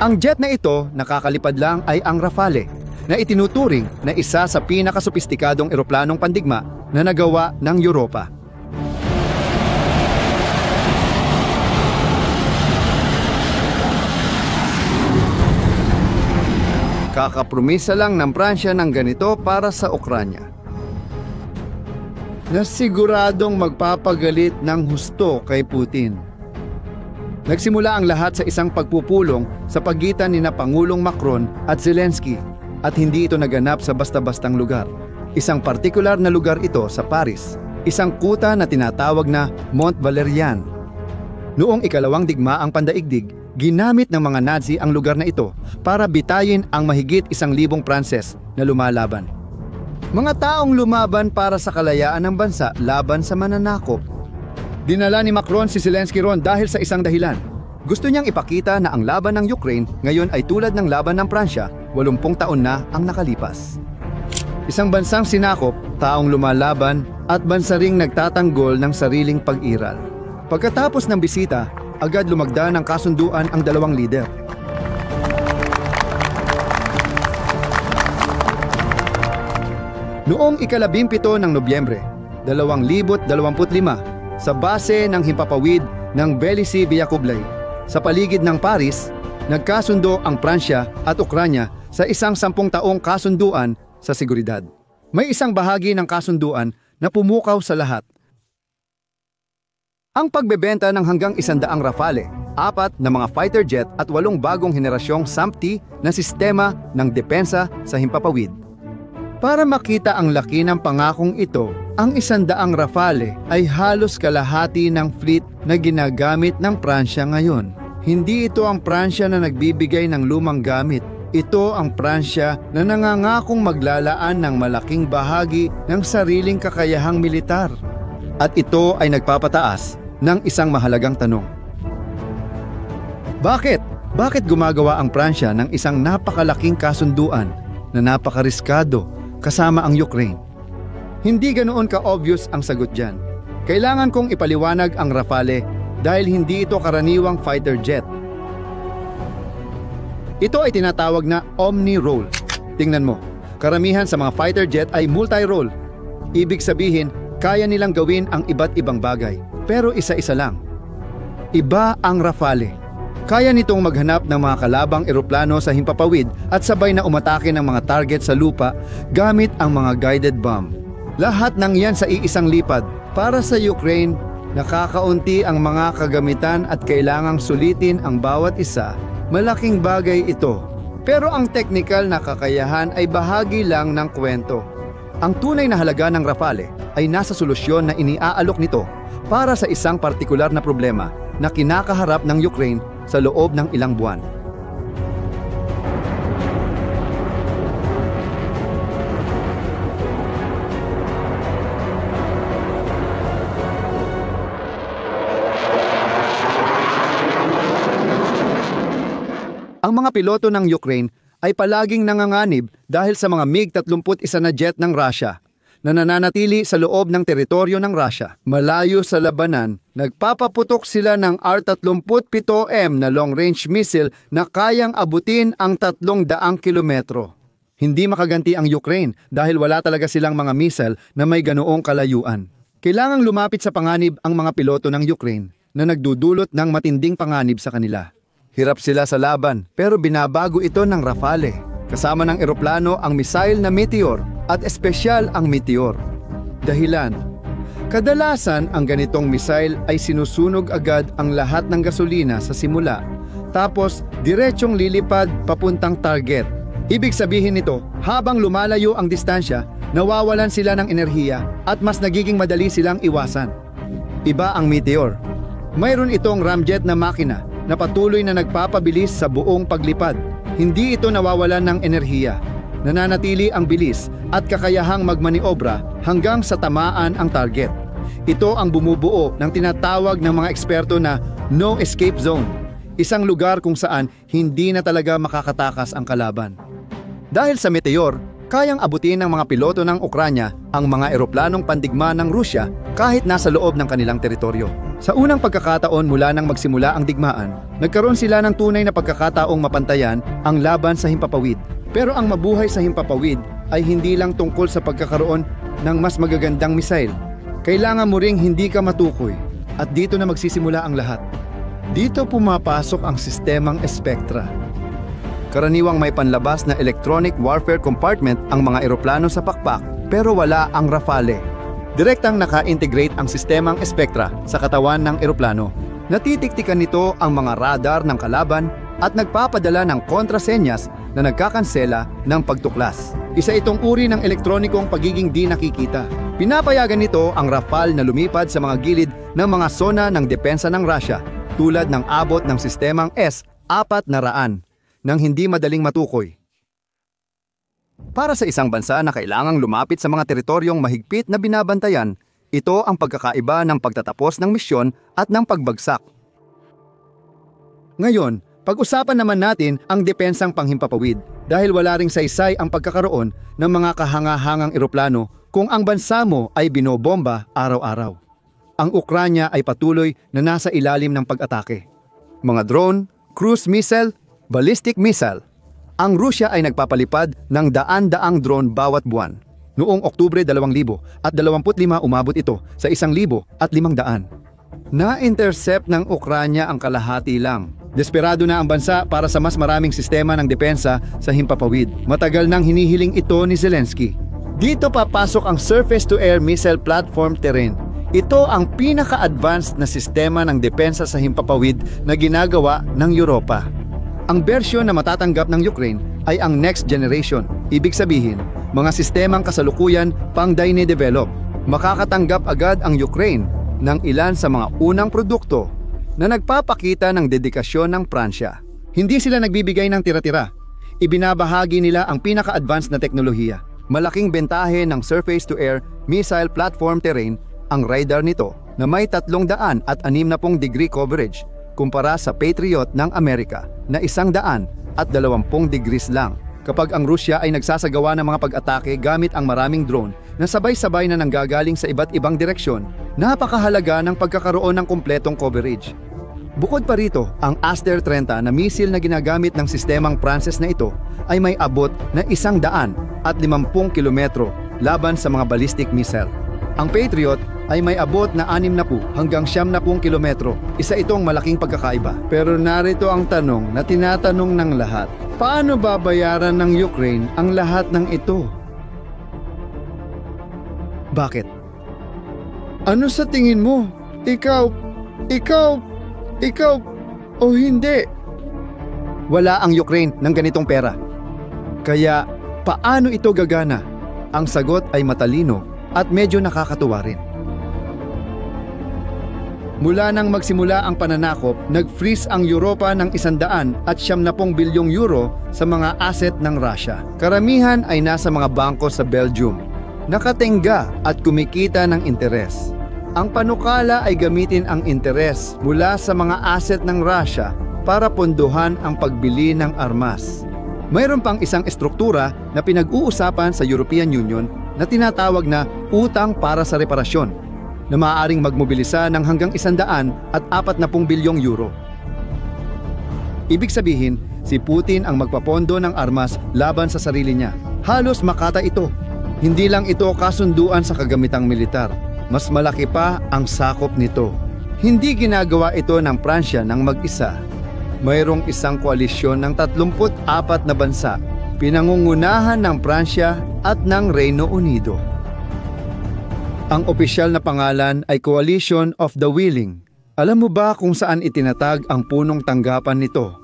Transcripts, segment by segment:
Ang jet na ito nakakalipad lang ay ang Rafale, na itinuturing na isa sa pinakasopistikadong eroplanong pandigma na nagawa ng Europa. Kakapromisa lang ng Pransya ng ganito para sa Ukranya, na siguradong magpapagalit ng husto kay Putin. Nagsimula ang lahat sa isang pagpupulong sa pagitan ni Pangulong Macron at Zelensky, at hindi ito naganap sa basta-bastang lugar. Isang partikular na lugar ito sa Paris, isang kuta na tinatawag na Mont Valérien. Noong ikalawang digmaang pandaigdig, ginamit ng mga Nazi ang lugar na ito para bitayin ang mahigit 1,000 Pranses na lumalaban. Mga taong lumaban para sa kalayaan ng bansa laban sa mananakop. Dinala ni Macron si Zelensky ron dahil sa isang dahilan. Gusto niyang ipakita na ang laban ng Ukraine ngayon ay tulad ng laban ng Pransya, 80 taon na ang nakalipas. Isang bansang sinakop, taong lumalaban at bansa ring nagtatanggol ng sariling pag-iral. Pagkatapos ng bisita, agad lumagda ng kasunduan ang dalawang lider. Noong ika-17 ng Nobyembre, 2025, sa base ng himpapawid ng Vélizy-Villacoublay, sa paligid ng Paris, nagkasundo ang Pransya at Ukranya sa isang 10 taong kasunduan sa seguridad. May isang bahagi ng kasunduan na pumukaw sa lahat. Ang pagbebenta ng hanggang 100 Rafale, 4 na mga fighter jet at 8 bagong henerasyong SAMP-T na sistema ng depensa sa himpapawid. Para makita ang laki ng pangakong ito, ang 100 Rafale ay halos kalahati ng fleet na ginagamit ng Pransya ngayon. Hindi ito ang Pransya na nagbibigay ng lumang gamit. Ito ang Pransya na nangangakong maglalaan ng malaking bahagi ng sariling kakayahang militar. At ito ay nagpapataas ng isang mahalagang tanong. Bakit? Bakit gumagawa ang Pransya ng isang napakalaking kasunduan na napakariskado kasama ang Ukraine? Hindi ganoon ka-obvious ang sagot dyan. Kailangan kong ipaliwanag ang Rafale dahil hindi ito karaniwang fighter jet. Ito ay tinatawag na omni-role. Tingnan mo, karamihan sa mga fighter jet ay multi-role. Ibig sabihin, kaya nilang gawin ang iba't ibang bagay. Pero isa-isa lang. Iba ang Rafale. Kaya nitong maghanap ng mga kalabang eroplano sa himpapawid at sabay na umatake ng mga target sa lupa gamit ang mga guided bomb. Lahat ng yan sa iisang lipad. Para sa Ukraine, nakakaunti ang mga kagamitan at kailangang sulitin ang bawat isa. Malaking bagay ito. Pero ang technical na kakayahan ay bahagi lang ng kwento. Ang tunay na halaga ng Rafale ay nasa solusyon na iniaalok nito para sa isang partikular na problema na kinakaharap ng Ukraine sa loob ng ilang buwan. Ang mga piloto ng Ukraine ay palaging nanganganib dahil sa mga MiG-31 na jet ng Russia na nananatili sa loob ng teritoryo ng Russia. Malayo sa labanan, nagpapaputok sila ng R-37M na long-range missile na kayang abutin ang 300 kilometro. Hindi makaganti ang Ukraine dahil wala talaga silang mga missile na may ganoong kalayuan. Kailangang lumapit sa panganib ang mga piloto ng Ukraine na nagdudulot ng matinding panganib sa kanila. Hirap sila sa laban pero binabago ito ng Rafale. Kasama ng eroplano ang missile na Meteor at espesyal ang Meteor. Dahilan: kadalasan ang ganitong missile ay sinusunog agad ang lahat ng gasolina sa simula, tapos diretsyong lilipad papuntang target. Ibig sabihin nito, habang lumalayo ang distansya, nawawalan sila ng enerhiya at mas nagiging madali silang iwasan. Iba ang Meteor. Mayroon itong ramjet na makina na patuloy na nagpapabilis sa buong paglipad. Hindi ito nawawalan ng enerhiya. Nananatili ang bilis at kakayahang magmaniobra hanggang sa tamaan ang target. Ito ang bumubuo ng tinatawag ng mga eksperto na no escape zone, isang lugar kung saan hindi na talaga makakatakas ang kalaban. Dahil sa Meteor, kayang abutin ng mga piloto ng Ukranya ang mga eroplanong pandigma ng Rusya kahit nasa loob ng kanilang teritoryo. Sa unang pagkakataon mula nang magsimula ang digmaan, nagkaroon sila ng tunay na pagkakataong mapantayan ang laban sa himpapawid. Pero ang mabuhay sa himpapawid ay hindi lang tungkol sa pagkakaroon ng mas magagandang misail. Kailangan mo ring hindi ka matukoy at dito na magsisimula ang lahat. Dito pumapasok ang sistemang Spectra. Karaniwang may panlabas na electronic warfare compartment ang mga eroplano sa pakpak pero wala ang Rafale. Direktang naka-integrate ang sistemang Spectra sa katawan ng eroplano. Natitiktikan nito ang mga radar ng kalaban at nagpapadala ng kontrasenyas na nagkakansela ng pagtuklas. Isa itong uri ng elektronikong pagiging di nakikita. Pinapayagan nito ang Rafale na lumipad sa mga gilid ng mga zona ng depensa ng Russia tulad ng abot ng sistemang S-400 nang hindi madaling matukoy. Para sa isang bansa na kailangang lumapit sa mga teritoryong mahigpit na binabantayan, ito ang pagkakaiba ng pagtatapos ng misyon at ng pagbagsak. Ngayon, pag-usapan naman natin ang depensang panghimpapawid dahil wala ring saysay ang pagkakaroon ng mga kahangahangang eroplano kung ang bansa mo ay binobomba araw-araw. Ang Ukranya ay patuloy na nasa ilalim ng pag-atake. Mga drone, cruise missile, ballistic missile. Ang Rusya ay nagpapalipad ng daan-daang drone bawat buwan. Noong Oktubre 2025 umabot ito sa 1,500. Na-intercept ng Ukranya ang kalahati lang. Desperado na ang bansa para sa mas maraming sistema ng depensa sa himpapawid. Matagal nang hinihiling ito ni Zelensky. Dito papasok ang surface-to-air missile platform Terrain. Ito ang pinaka-advanced na sistema ng depensa sa himpapawid na ginagawa ng Europa. Ang bersyon na matatanggap ng Ukraine ay ang next generation. Ibig sabihin, mga sistemang kasalukuyan pang dine-develop. Makakatanggap agad ang Ukraine ng ilan sa mga unang produkto na nagpapakita ng dedikasyon ng Pransya. Hindi sila nagbibigay ng tira-tira. Ibinabahagi nila ang pinaka-advanced na teknolohiya. Malaking bentahe ng surface-to-air missile platform Terrain ang radar nito na may 360 degree coverage kumpara sa Patriot ng Amerika na 120 degrees lang. Kapag ang Rusya ay nagsasagawa ng mga pag-atake gamit ang maraming drone na sabay-sabay na nanggagaling sa iba't ibang direksyon, napakahalaga ng pagkakaroon ng kumpletong coverage. Bukod pa rito, ang Aster 30 na misil na ginagamit ng sistemang Pranses na ito ay may abot na 150 kilometro laban sa mga ballistic missile. Ang Patriot ay may abot na 60 hanggang 70 kilometro. Isa itong malaking pagkakaiba. Pero narito ang tanong na tinatanong ng lahat. Paano babayaran ng Ukraine ang lahat ng ito? Bakit? Ano sa tingin mo? Ikaw o hindi? Wala ang Ukraine ng ganitong pera. Kaya paano ito gagana? Ang sagot ay matalino at medyo nakakatuwa rin. Mula nang magsimula ang pananakop, nag-freeze ang Europa ng 170 bilyong euro sa mga asset ng Russia. Karamihan ay nasa mga bangko sa Belgium, nakatingga at kumikita ng interes. Ang panukala ay gamitin ang interes mula sa mga asset ng Russia para pondohan ang pagbili ng armas. Mayroon pang isang estruktura na pinag-uusapan sa European Union na tinatawag na utang para sa reparasyon, na maaaring magmobilisa ng hanggang 140 bilyong euro. Ibig sabihin, si Putin ang magpapondo ng armas laban sa sarili niya. Halos makata ito. Hindi lang ito kasunduan sa kagamitang militar. Mas malaki pa ang sakop nito. Hindi ginagawa ito ng Pransya ng mag-isa. Mayroong isang koalisyon ng 34 na bansa, pinangungunahan ng Pransya at ng Reino Unido. Ang opisyal na pangalan ay Coalition of the Willing. Alam mo ba kung saan itinatag ang punong tanggapan nito?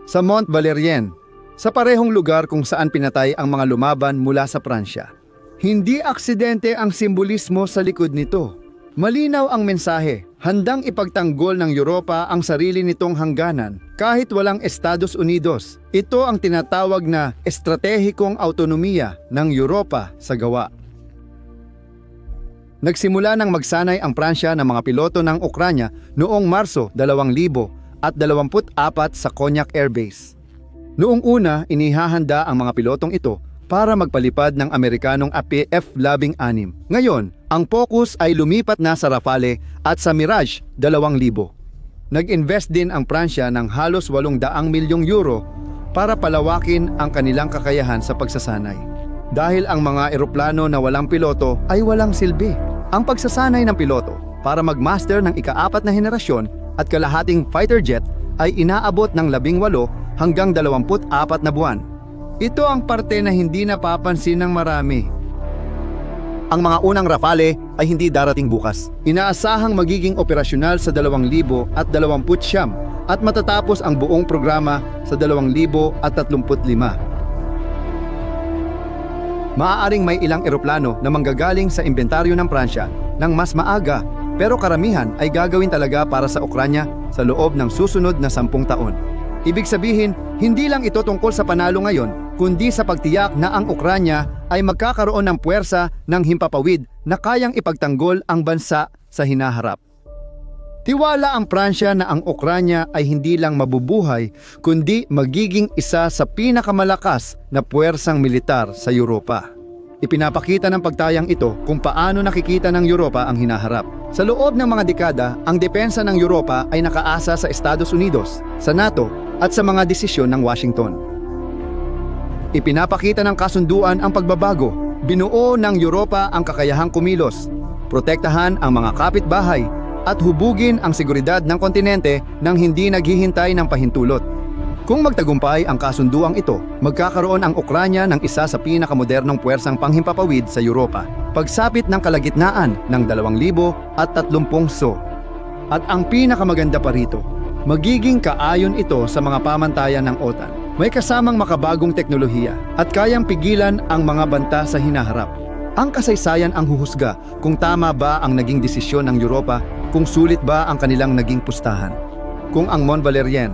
Sa Mont Valérien, sa parehong lugar kung saan pinatay ang mga lumaban mula sa Pransya. Hindi aksidente ang simbolismo sa likod nito. Malinaw ang mensahe, handang ipagtanggol ng Europa ang sarili nitong hangganan kahit walang Estados Unidos. Ito ang tinatawag na estratehikong autonomiya ng Europa sa gawa. Nagsimula nang magsanay ang Pransya ng mga piloto ng Ukranya noong Marso 2024 sa Cognac Air Base. Noong una, inihahanda ang mga pilotong ito para magpalipad ng Amerikanong F-16. Ngayon, ang focus ay lumipat na sa Rafale at sa Mirage 2,000. Nag-invest din ang Pransya ng halos 800 milyong euro para palawakin ang kanilang kakayahan sa pagsasanay. Dahil ang mga eroplano na walang piloto ay walang silbi. Ang pagsasanay ng piloto para mag-master ng ika-4 na henerasyon at kalahating fighter jet ay inaabot ng 18 hanggang 24 na buwan. Ito ang parte na hindi napapansin ng marami. Ang mga unang Rafale ay hindi darating bukas. Inaasahang magiging operasyonal sa 2029 at matatapos ang buong programa sa 2035. Maaaring may ilang eroplano na manggagaling sa inventaryo ng Pransya ng mas maaga, pero karamihan ay gagawin talaga para sa Ukranya sa loob ng susunod na 10 taon. Ibig sabihin, hindi lang ito tungkol sa panalo ngayon, kundi sa pagtiyak na ang Ukranya ay magkakaroon ng puwersa ng himpapawid na kayang ipagtanggol ang bansa sa hinaharap. Tiwala ang Pransya na ang Ukranya ay hindi lang mabubuhay, kundi magiging isa sa pinakamalakas na puwersang militar sa Europa. Ipinapakita ng pagtayang ito kung paano nakikita ng Europa ang hinaharap. Sa loob ng mga dekada, ang depensa ng Europa ay nakaasa sa Estados Unidos, sa NATO at sa mga desisyon ng Washington. Ipinapakita ng kasunduan ang pagbabago. Binuo ng Europa ang kakayahang kumilos, protektahan ang mga kapitbahay at hubugin ang seguridad ng kontinente nang hindi naghihintay ng pahintulot. Kung magtagumpay ang kasunduang ito, magkakaroon ang Ukranya ng isa sa pinakamodernong puwersang panghimpapawid sa Europa, pagsapit ng kalagitnaan ng 2030 so. At ang pinakamaganda pa rito, magiging kaayon ito sa mga pamantayan ng OTAN. May kasamang makabagong teknolohiya at kayang pigilan ang mga banta sa hinaharap. Ang kasaysayan ang huhusga kung tama ba ang naging desisyon ng Europa, kung sulit ba ang kanilang naging pustahan. Kung ang Mont Valérien,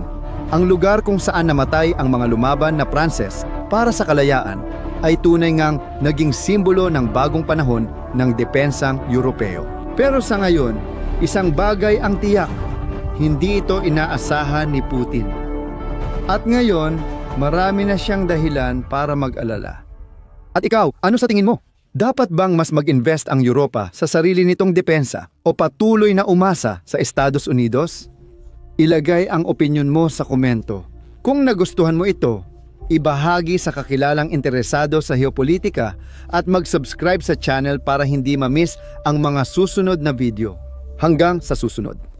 ang lugar kung saan namatay ang mga lumaban na Pranses para sa kalayaan, ay tunay ngang naging simbolo ng bagong panahon ng depensang Europeo. Pero sa ngayon, isang bagay ang tiyak, hindi ito inaasahan ni Putin. At ngayon, marami na siyang dahilan para mag-alala. At ikaw, ano sa tingin mo? Dapat bang mas mag-invest ang Europa sa sarili nitong depensa o patuloy na umasa sa Estados Unidos? Ilagay ang opinyon mo sa komento. Kung nagustuhan mo ito, ibahagi sa kakilalang interesado sa geopolitika at mag-subscribe sa channel para hindi ma-miss ang mga susunod na video. Hanggang sa susunod.